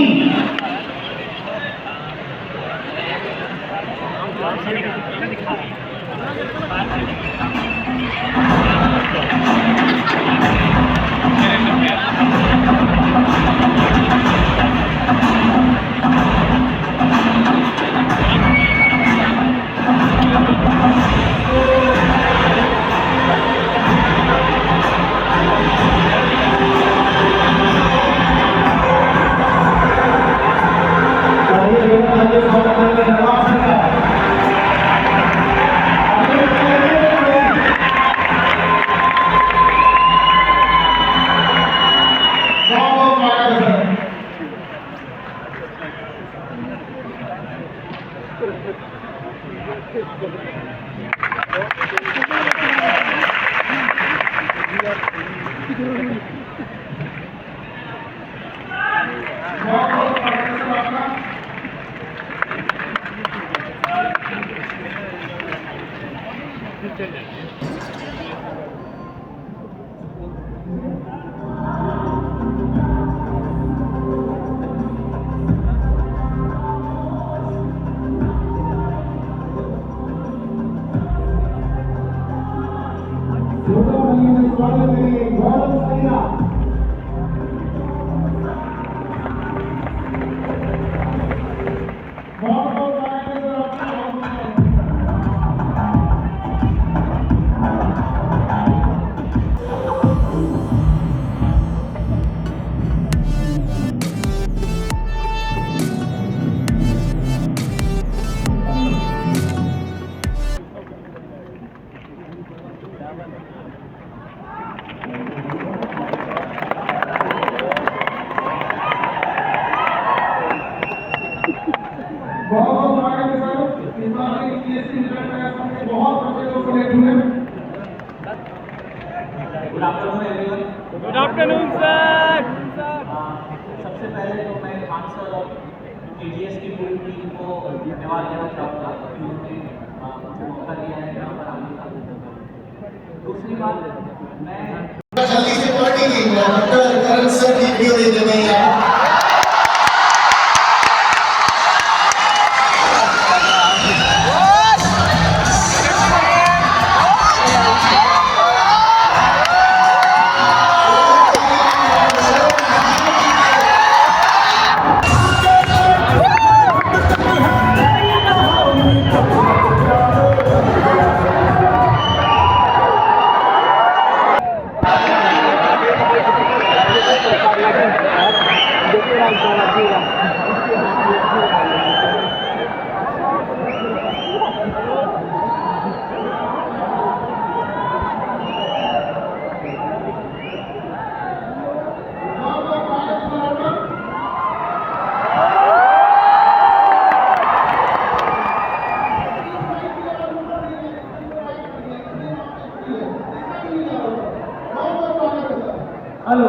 Good afternoon sir. सबसे पहले तो मैं खान सर और केजीएस की पूरी टीम को धन्यवाद देना चाहूँगा कि उन्होंने मुझे मौका दिया है यहाँ पर आने का। दूसरी बात, मैं जल्दी से पार्टी की डॉक्टर करण सर की वीडियो दे देते हैं यार। हेलो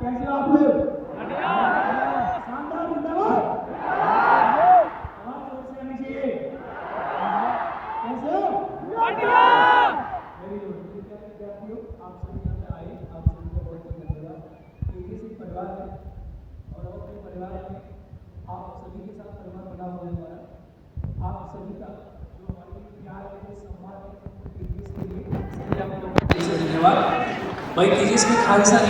कैसे आप लोग? शानदार जिंदाबाद। आवाज जोर से आनी चाहिए। कैसे हो? Very good. विद्यार्थियों, आप सभी यहाँ पे आए, आप सभी का बहुत बहुत धन्यवाद। एक परिवार है और अपने परिवार में आप सभी के साथ परिवार बना हुआ है हमारा। आप सभी का जो हमारे प्यार है, सम्मान है, इसके लिए सभी आप लोगों को धन्यवाद। भाई केजीएस में खान सर